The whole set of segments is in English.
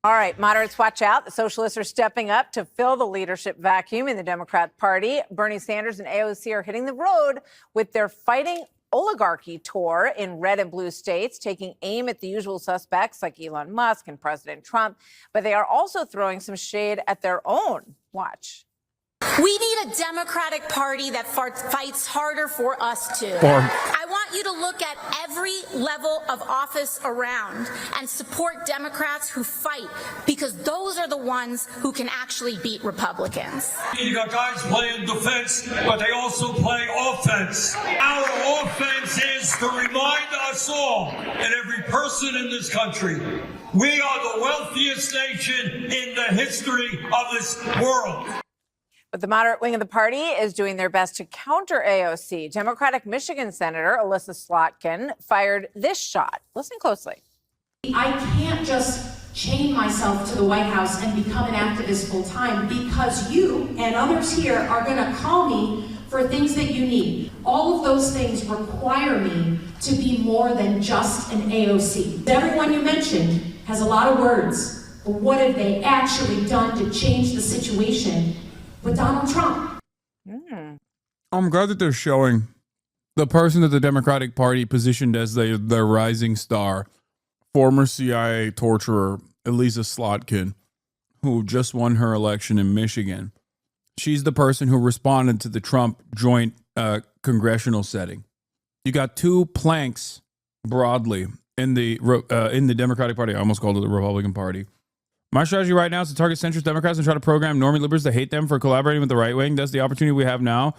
All right, moderates, watch out. The socialists are stepping up to fill the leadership vacuum in the Democrat Party. Bernie Sanders and AOC are hitting the road with their Fighting Oligarchy tour in red and blue states, taking aim at the usual suspects like Elon Musk and President Trump. But they are also throwing some shade at their own. Watch. We need a Democratic Party that fights harder for us too. I want you to look at every level of office around and support Democrats who fight, because those are the ones who can actually beat Republicans. You got guys playing defense, but they also play offense. Our offense is to remind us all and every person in this country, we are the wealthiest nation in the history of this world. But the moderate wing of the party is doing their best to counter AOC. Democratic Michigan Senator Alyssa Slotkin fired this shot. Listen closely. I can't just chain myself to the White House and become an activist full time, because you and others here are going to call me for things that you need. All of those things require me to be more than just an AOC. Everyone you mentioned has a lot of words, but what have they actually done to change the situation with Donald Trump? I'm glad that they're showing the person that the Democratic Party positioned as their rising star, former CIA torturer Alyssa Slotkin, who just won her election in Michigan. She's the person who responded to the Trump joint congressional setting. You got two planks broadly in the Democratic Party. I almost called it the Republican Party. My strategy right now is to target centrist Democrats and try to program normie liberals to hate them for collaborating with the right wing. That's the opportunity we have now.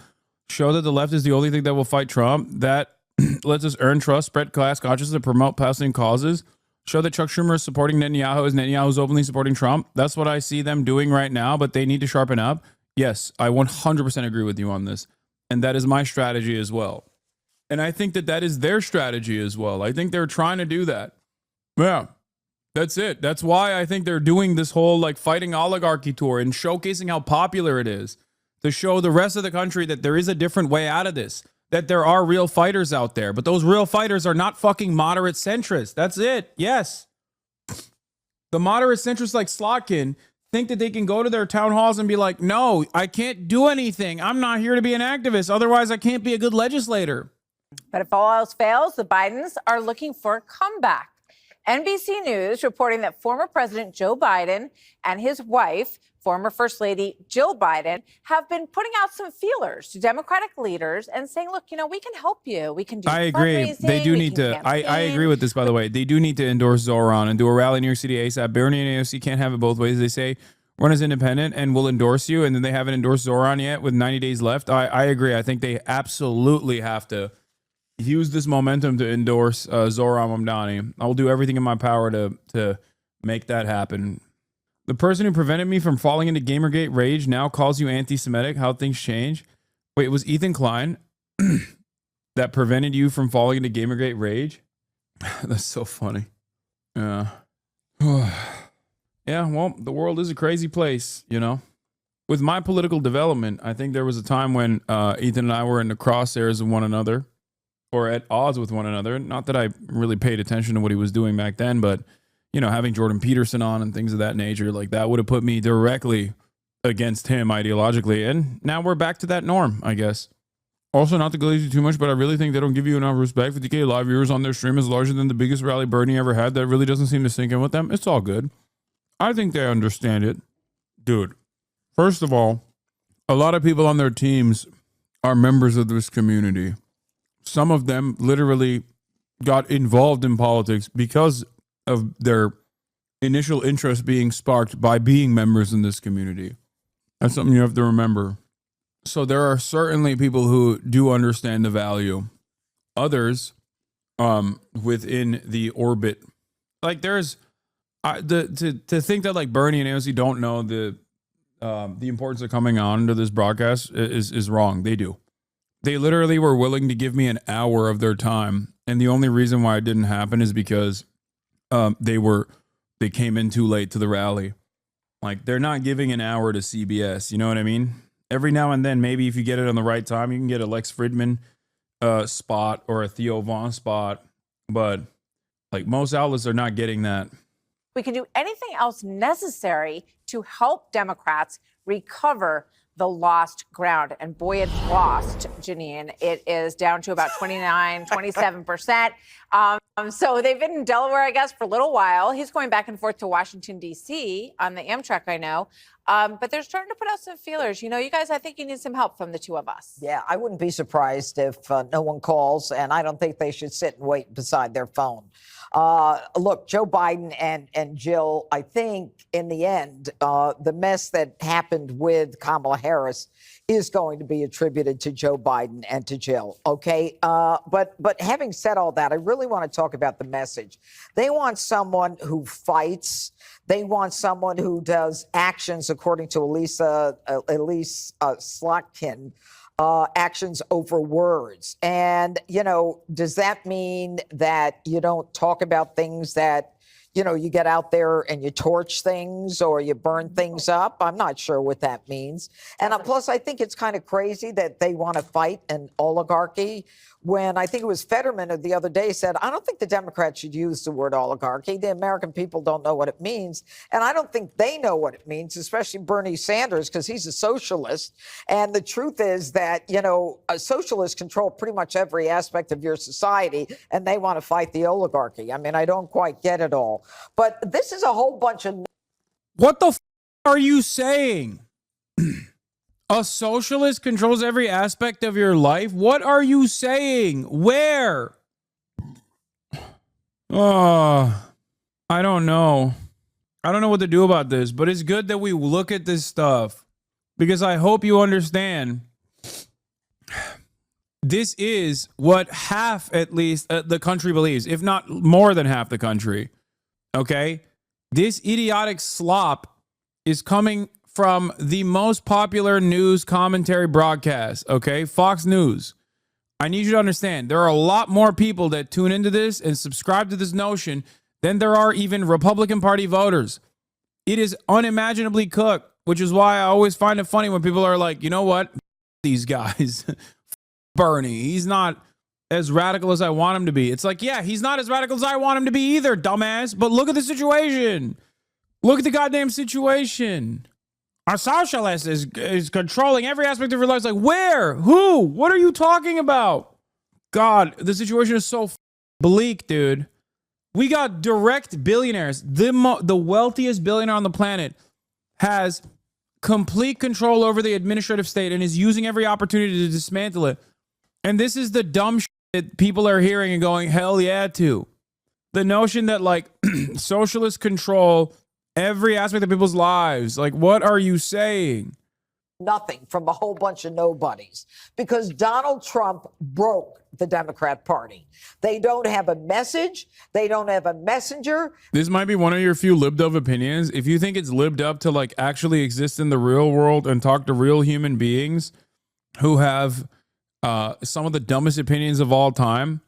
Show that the left is the only thing that will fight Trump. That lets us earn trust, spread class consciousness, and promote passing causes. Show that Chuck Schumer is supporting Netanyahu as Netanyahu is openly supporting Trump. That's what I see them doing right now, but they need to sharpen up. Yes, I 100% agree with you on this. And that is my strategy as well. And I think that that is their strategy as well. I think they're trying to do that. Yeah. That's it. That's why I think they're doing this whole like fighting oligarchy tour and showcasing how popular it is, to show the rest of the country that there is a different way out of this, that there are real fighters out there, but those real fighters are not fucking moderate centrists. That's it. Yes. The moderate centrists like Slotkin think that they can go to their town halls and be like, no, I can't do anything. I'm not here to be an activist. Otherwise, I can't be a good legislator. But if all else fails, the Bidens are looking for a comeback. NBC News reporting that former President Joe Biden and his wife, former First Lady Jill Biden, have been putting out some feelers to Democratic leaders and saying, look, you know, we can help you. We can do I agree. They do need to. I agree with this, by the way. They do need to endorse Zoran and do a rally in New York City ASAP. Bernie and AOC can't have it both ways. They say, run as independent and we'll endorse you. And then they haven't endorsed Zoran yet with 90 days left. I agree. I think they absolutely have to use this momentum to endorse Zoran Mamdani. I will do everything in my power to make that happen. The person who prevented me from falling into Gamergate rage now calls you anti-Semitic. How things change. Wait, it was Ethan Klein that prevented you from falling into Gamergate rage? That's so funny. Yeah. Yeah, well, the world is a crazy place, you know. With my political development, I think there was a time when Ethan and I were in the crosshairs of one another, or at odds with one another. Not that I really paid attention to what he was doing back then, but, you know, having Jordan Peterson on and things of that nature, like that would have put me directly against him ideologically. And now we're back to that norm, I guess. Also, not to glaze you too much, but I really think they don't give you enough respect. 50K live viewers on their stream is larger than the biggest rally Bernie ever had. That really doesn't seem to sink in with them. It's all good. I think they understand it. Dude, first of all, a lot of people on their teams are members of this community. Some of them literally got involved in politics because of their initial interest being sparked by being members in this community. That's something you have to remember. So there are certainly people who do understand the value. Others within the orbit. Like there's to think that like Bernie and AOC don't know the importance of coming on to this broadcast is wrong. They do. They literally were willing to give me an hour of their time. And the only reason why it didn't happen is because they came in too late to the rally. Like they're not giving an hour to CBS. You know what I mean? Every now and then, maybe if you get it on the right time, you can get a Lex Fridman spot or a Theo Vaughn spot. But like most outlets are not getting that. we can do anything else necessary to help Democrats recover the lost ground. And boy, it's lost, Janine. It is down to about 27%. So they've been in Delaware, I guess, for a little while. He's going back and forth to Washington, D.C. on the Amtrak, I know. But they're starting to put out some feelers. You guys, I think you need some help from the two of us. Yeah, I wouldn't be surprised if no one calls, and I don't think they should sit and wait beside their phone. Look, Joe Biden and Jill, I think in the end, the mess that happened with Kamala Harris is going to be attributed to Joe Biden and to Jill. OK, but having said all that, I really want to talk about the message. They want someone who fights. They want someone who does actions, according to Elise Slotkin, actions over words. And, does that mean that you don't talk about things that, you get out there and you torch things or you burn things up? I'm not sure what that means. And plus, I think it's kind of crazy that they want to fight an oligarchy when I think it was Fetterman the other day said, I don't think the Democrats should use the word oligarchy. The American people don't know what it means. And I don't think they know what it means, especially Bernie Sanders, because he's a socialist. And the truth is that, socialists control pretty much every aspect of your society, and they want to fight the oligarchy. I mean, I don't quite get it all. But this is a whole bunch of... What the are you saying? A socialist controls every aspect of your life? What are you saying? Where? Oh, I don't know. I don't know what to do about this, but it's good that we look at this stuff because I hope you understand. This is what half, at least, the country believes, if not more than half the country. Okay? This idiotic slop is coming from the most popular news commentary broadcast, okay? Fox News. I need you to understand, there are a lot more people that tune into this and subscribe to this notion than there are even Republican Party voters. It is unimaginably cooked, which is why I always find it funny when people are like, you know what? These guys, Bernie, he's not as radical as I want him to be. It's like, yeah, he's not as radical as I want him to be either, dumbass. But look at the situation. Look at the goddamn situation. A socialist is controlling every aspect of your life. It's like, where? Who? What are you talking about? God, the situation is so bleak, dude. We got direct billionaires. The wealthiest billionaire on the planet has complete control over the administrative state and is using every opportunity to dismantle it. And this is the dumb shit that people are hearing and going, hell yeah, to. The notion that, like, socialists control every aspect of people's lives. Like, what are you saying? Nothing from a whole bunch of nobodies because Donald Trump broke the Democrat Party. They don't have a message. They don't have a messenger. This might be one of your few libbed up opinions. If you think it's libbed up to like actually exist in the real world and talk to real human beings who have some of the dumbest opinions of all time,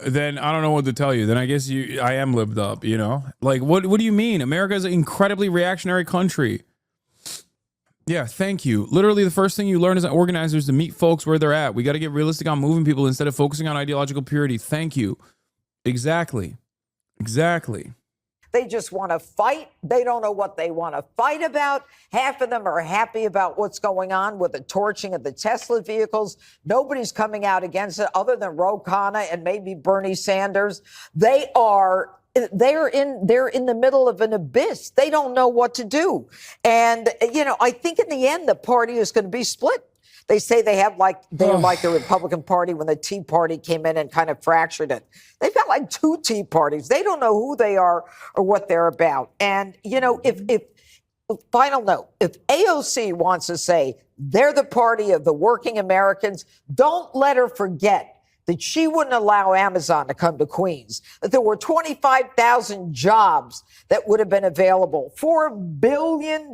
then I don't know what to tell you. Then I guess I am lived up, Like, what do you mean? America is an incredibly reactionary country. Yeah, thank you. Literally, the first thing you learn as an organizer is to meet folks where they're at. We got to get realistic on moving people instead of focusing on ideological purity. Thank you. Exactly. They just want to fight. They don't know what they want to fight about. Half of them are happy about what's going on with the torching of the Tesla vehicles. Nobody's coming out against it other than Ro Khanna and maybe Bernie Sanders. They're in the middle of an abyss. They don't know what to do. And, I think in the end, the party is going to be split. They say they're like the Republican Party when the Tea Party came in and kind of fractured it. They've got like two Tea Parties. They don't know who they are or what they're about. And, if final note, if AOC wants to say they're the party of the working Americans, don't let her forget that she wouldn't allow Amazon to come to Queens, that there were 25,000 jobs that would have been available, $4 billion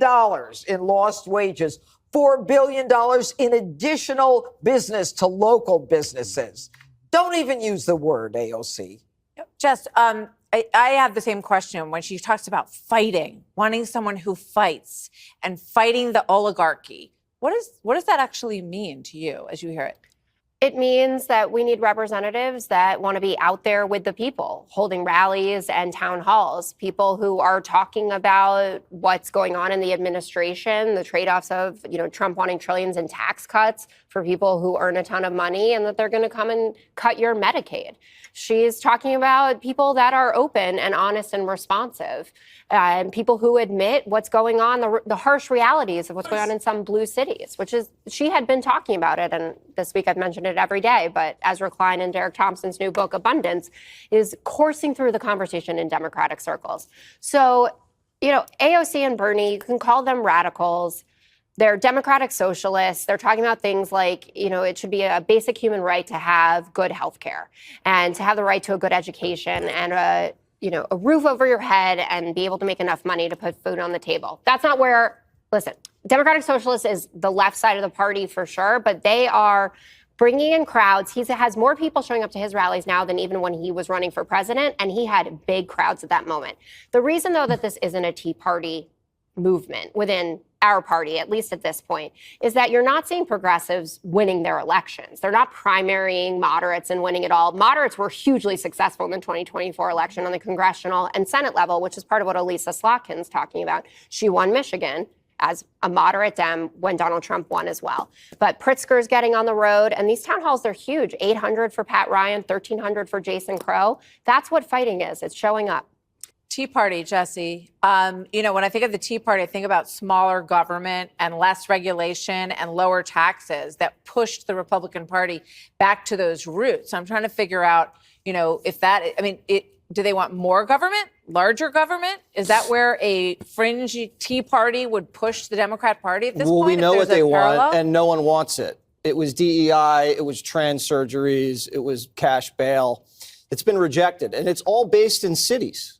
in lost wages, $4 billion in additional business to local businesses. Don't even use the word AOC. Just, I have the same question when she talks about fighting, wanting someone who fights and fighting the oligarchy. What does that actually mean to you as you hear it? It means that we need representatives that want to be out there with the people, holding rallies and town halls, people who are talking about what's going on in the administration, the trade-offs of, Trump wanting trillions in tax cuts for people who earn a ton of money, and that they're going to come and cut your Medicaid. She's talking about people that are open and honest and responsive, and people who admit what's going on, the harsh realities of what's going on in some blue cities, which is, she had been talking about it. And this week I've mentioned it every day, but Ezra Klein and Derek Thompson's new book, Abundance, is coursing through the conversation in Democratic circles. So, AOC and Bernie, you can call them radicals. They're democratic socialists. They're talking about things like, it should be a basic human right to have good health care and to have the right to a good education and a roof over your head and be able to make enough money to put food on the table. That's not where, listen, Democratic Socialists is the left side of the party for sure, but they are bringing in crowds. He has more people showing up to his rallies now than even when he was running for president, and he had big crowds at that moment. The reason, though, that this isn't a Tea Party movement within our party, at least at this point, is that you're not seeing progressives winning their elections. They're not primarying moderates and winning it all. Moderates were hugely successful in the 2024 election on the congressional and Senate level, which is part of what Elisa Slotkin's talking about. She won Michigan as a moderate Dem when Donald Trump won as well. But Pritzker's getting on the road, and these town halls, they're huge. 800 for Pat Ryan, 1,300 for Jason Crow. That's what fighting is. It's showing up. Tea Party, Jesse. When I think of the Tea Party, I think about smaller government and less regulation and lower taxes that pushed the Republican Party back to those roots. I'm trying to figure out, if that, do they want more government, larger government? Is that where a fringe Tea Party would push the Democrat Party at this point? Well, we know what they want, and no one wants it. It was DEI, it was trans surgeries, it was cash bail. It's been rejected, and it's all based in cities.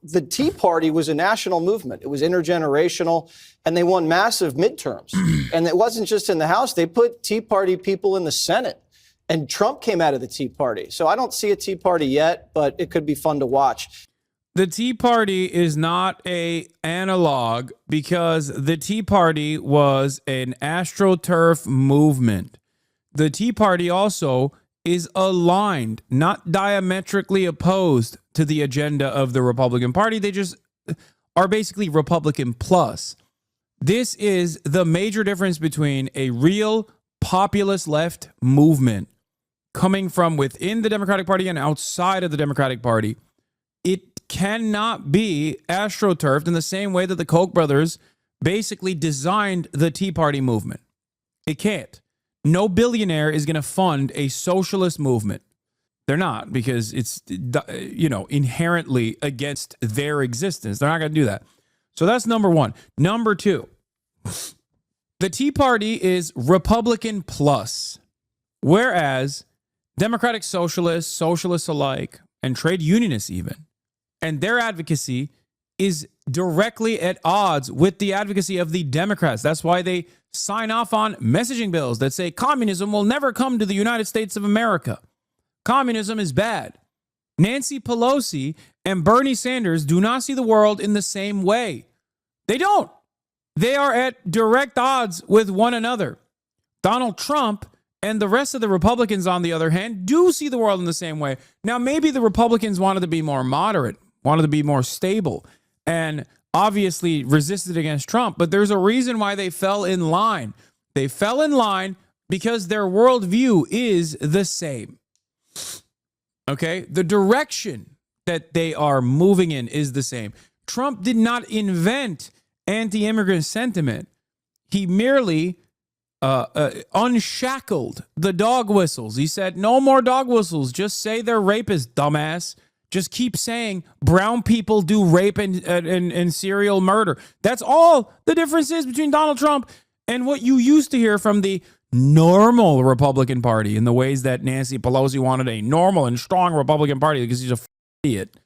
The Tea Party was a national movement. It was intergenerational, and they won massive midterms. And it wasn't just in the House. They put Tea Party people in the Senate, and Trump came out of the Tea Party. So I don't see a Tea Party yet, but it could be fun to watch. The Tea Party is not an analog because the Tea Party was an AstroTurf movement. The Tea Party also is aligned, not diametrically opposed to the agenda of the Republican Party. They just are basically Republican plus. This is the major difference between a real populist left movement coming from within the Democratic Party and outside of the Democratic Party. It cannot be AstroTurfed in the same way that the Koch brothers basically designed the Tea Party movement. It can't. No billionaire is going to fund a socialist movement. They're not, because it's, inherently against their existence. They're not going to do that. So that's number one. Number two, the Tea Party is Republican plus, whereas Democratic socialists, socialists alike, and trade unionists even, and their advocacy is directly at odds with the advocacy of the Democrats. That's why they sign off on messaging bills that say communism will never come to the United States of America. Communism is bad. Nancy Pelosi and Bernie Sanders do not see the world in the same way. They don't. They are at direct odds with one another. Donald Trump and the rest of the Republicans, on the other hand, do see the world in the same way. Now, maybe the Republicans wanted to be more moderate, wanted to be more stable, and obviously resisted against Trump, but there's a reason why they fell in line. They fell in line because their worldview is the same. Okay? The direction that they are moving in is the same. Trump did not invent anti-immigrant sentiment. He merely unshackled the dog whistles. He said, no more dog whistles. Just say they're rapists, dumbass. Just keep saying brown people do rape and serial murder. That's all the difference is between Donald Trump and what you used to hear from the normal Republican Party in the ways that Nancy Pelosi wanted a normal and strong Republican Party because he's a idiot.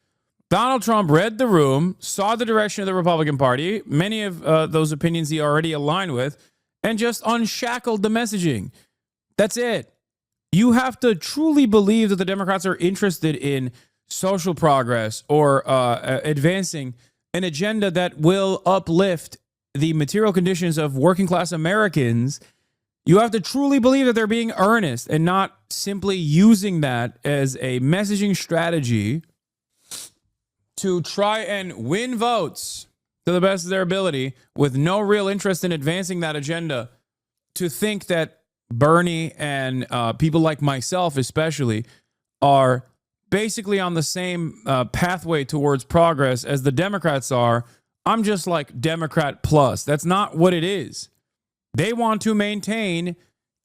Donald Trump read the room, saw the direction of the Republican Party, many of those opinions he already aligned with, and just unshackled the messaging. That's it. You have to truly believe that the Democrats are interested in social progress or advancing an agenda that will uplift the material conditions of working class Americans You have to truly believe that they're being earnest and not simply using that as a messaging strategy to try and win votes to the best of their ability with no real interest in advancing that agenda. To think that Bernie and people like myself especially are basically on the same pathway towards progress as the Democrats are. I'm just like Democrat plus. That's not what it is. They want to maintain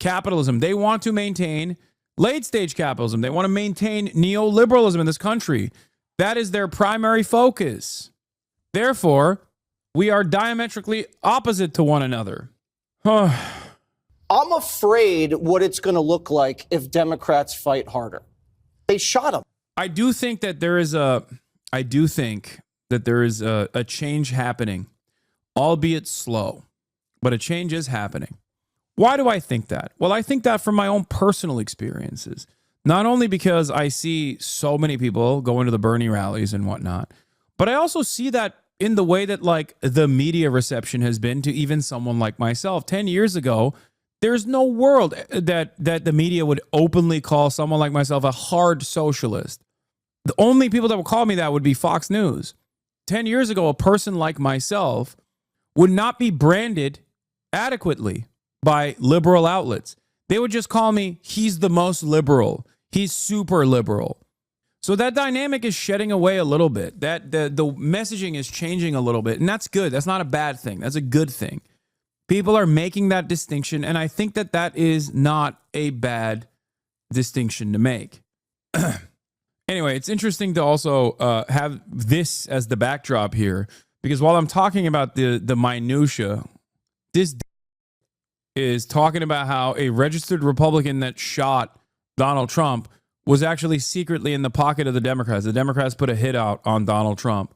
capitalism. They want to maintain late stage capitalism. They want to maintain neoliberalism in this country. That is their primary focus. Therefore, we are diametrically opposite to one another. I'm afraid what it's going to look like if Democrats fight harder. They shot him. I do think that there is a change happening, albeit slow, but a change is happening. Why do I think that? Well, I think that from my own personal experiences, not only because I see so many people going to the Bernie rallies and whatnot, but I also see that in the way that like the media reception has been to even someone like myself. 10 years ago, there's no world that the media would openly call someone like myself a hard socialist. The only people that would call me that would be Fox News. 10 years ago, a person like myself would not be branded adequately by liberal outlets. They would just call me, he's the most liberal. He's super liberal. So that dynamic is shedding away a little bit. That the messaging is changing a little bit, and that's good. That's not a bad thing. That's a good thing. People are making that distinction, and I think that that is not a bad distinction to make. Anyway, it's interesting to also have this as the backdrop here, because while I'm talking about the minutia, this is talking about how a registered Republican that shot Donald Trump was actually secretly in the pocket of the Democrats. The Democrats put a hit out on Donald Trump.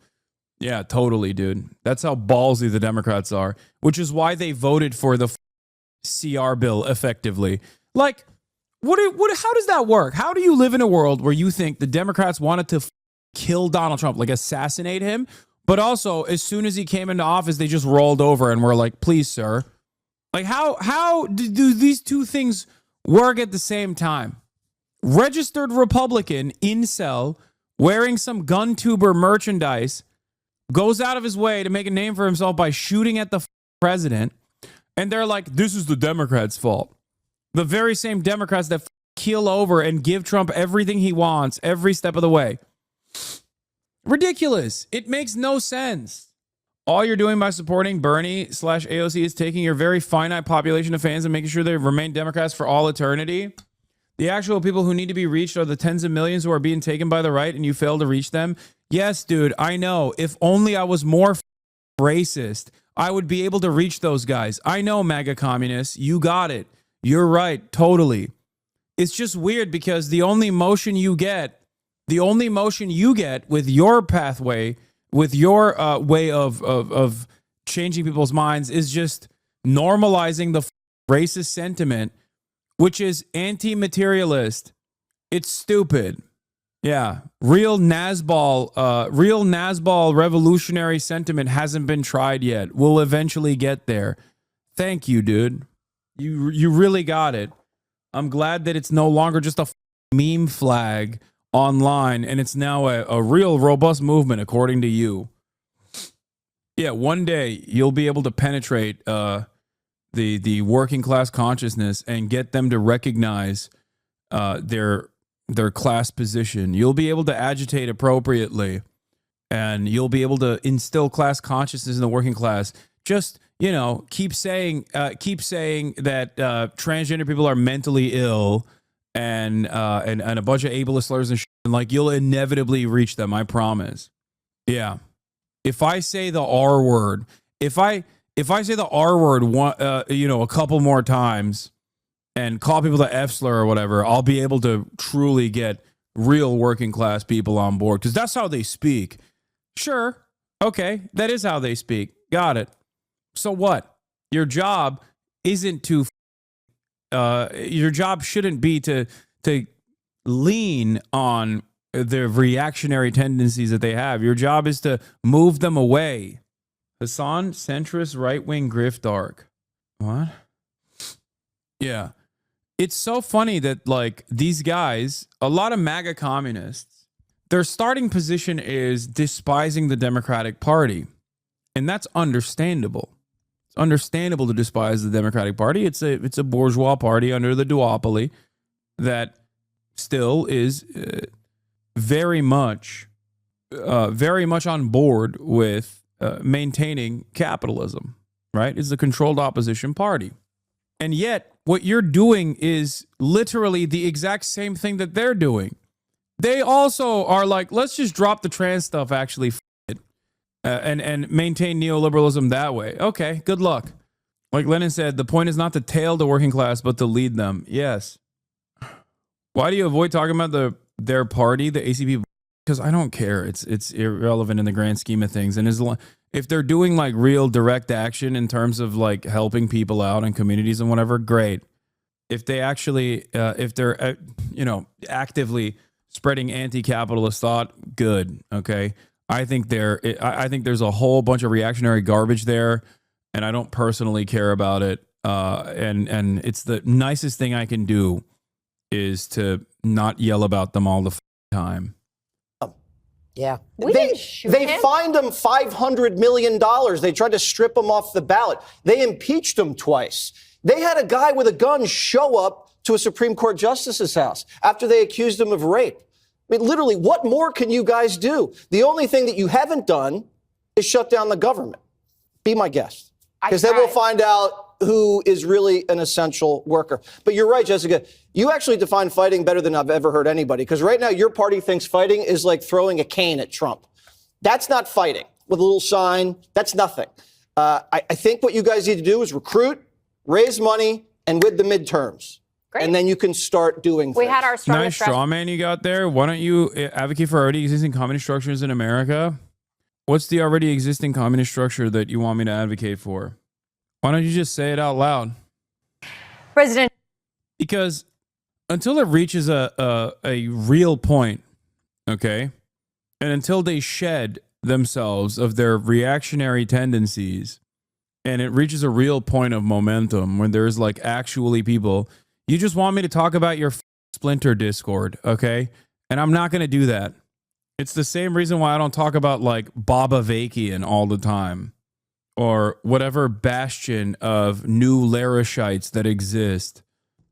Yeah, totally, dude. That's how ballsy the Democrats are, which is why they voted for the CR bill effectively. Like, how does that work? How do you live in a world where you think the Democrats wanted to kill Donald Trump, like assassinate him, but also as soon as he came into office, they just rolled over and were like, please, sir. Like, how do these two things work at the same time? Registered Republican incel wearing some gun tuber merchandise goes out of his way to make a name for himself by shooting at the president. And they're like, this is the Democrats' fault. The very same Democrats that keel over and give Trump everything he wants every step of the way. Ridiculous. It makes no sense. All you're doing by supporting Bernie/AOC is taking your very finite population of fans and making sure they remain Democrats for all eternity. The actual people who need to be reached are the tens of millions who are being taken by the right, and you fail to reach them. Yes, dude, I know. If only I was more racist, I would be able to reach those guys. I know, MAGA communists. You got it. You're right. Totally. It's just weird because the only motion you get with your pathway, with your way of changing people's minds is just normalizing the racist sentiment, which is anti-materialist. It's stupid. Yeah. Real Nazball revolutionary sentiment hasn't been tried yet. We'll eventually get there. Thank you, dude. You really got it. I'm glad that it's no longer just a meme flag online, and it's now a real robust movement, according to you. Yeah, one day you'll be able to penetrate the working class consciousness and get them to recognize their class position. You'll be able to agitate appropriately, and you'll be able to instill class consciousness in the working class. Just, keep saying that transgender people are mentally ill and a bunch of ableist slurs and shit, and like you'll inevitably reach them. I promise. Yeah. If I say the R word, if I say the R word a couple more times and call people the F slur or whatever, I'll be able to truly get real working class people on board, because that's how they speak. Sure. Okay. That is how they speak. Got it. So what? Your job isn't to, your job shouldn't be to lean on the reactionary tendencies that they have. Your job is to move them away. Hasan, centrist, right-wing griftarch. What? Yeah. It's so funny that like these guys, a lot of MAGA communists, their starting position is despising the Democratic Party. And that's understandable. It's understandable to despise the Democratic Party. It's a bourgeois party under the duopoly that still is very much on board with maintaining capitalism, right? It's a controlled opposition party. And yet, what you're doing is literally the exact same thing that they're doing. They also are like, let's just drop the trans stuff, actually, and maintain neoliberalism that way. Okay, good luck. Like Lenin said, the point is not to tail the working class, but to lead them. Yes. Why do you avoid talking about their party, the ACP? Because I don't care. It's irrelevant in the grand scheme of things. And if they're doing like real direct action in terms of like helping people out in communities and whatever, great. If they actually, if they're, actively spreading anti-capitalist thought, good. Okay. I think there's a whole bunch of reactionary garbage there, and I don't personally care about it. And it's the nicest thing I can do is to not yell about them all the time. Yeah. They fined him $500 million. They tried to strip him off the ballot. They impeached him twice. They had a guy with a gun show up to a Supreme Court justice's house after they accused him of rape. I mean, literally, what more can you guys do? The only thing that you haven't done is shut down the government. Be my guest. Because then we'll find out who is really an essential worker. But you're right, Jessica. You actually define fighting better than I've ever heard anybody. Because right now, your party thinks fighting is like throwing a cane at Trump. That's not fighting with a little sign. That's nothing. I think what you guys need to do is recruit, raise money, and with the midterms. Great. And then you can start doing things. We had our nice straw man you got there. Why don't you advocate for already existing communist structures in America? What's the already existing communist structure that you want me to advocate for? Why don't you just say it out loud? President. Because until it reaches a real point, okay, and until they shed themselves of their reactionary tendencies, and it reaches a real point of momentum when there's like actually people, you just want me to talk about your splinter Discord, okay? And I'm not going to do that. It's the same reason why I don't talk about like Baba Vakian all the time or whatever bastion of new Larishites that exist.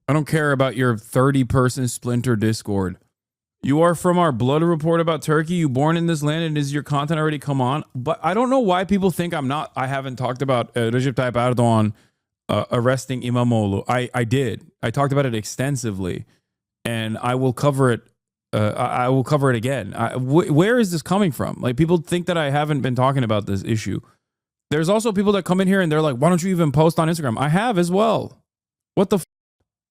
I don't care about your 30-person splinter Discord. You are from our blood report about Turkey. You born in this land, and is your content already come on? But I don't know why people think I haven't talked about Recep Tayyip Erdogan arresting Imamoglu. I did. I talked about it extensively, and I will cover it. I will cover it again. Where is this coming from? Like, people think that I haven't been talking about this issue. There's also people that come in here and they're like, why don't you even post on Instagram? I have as well. What the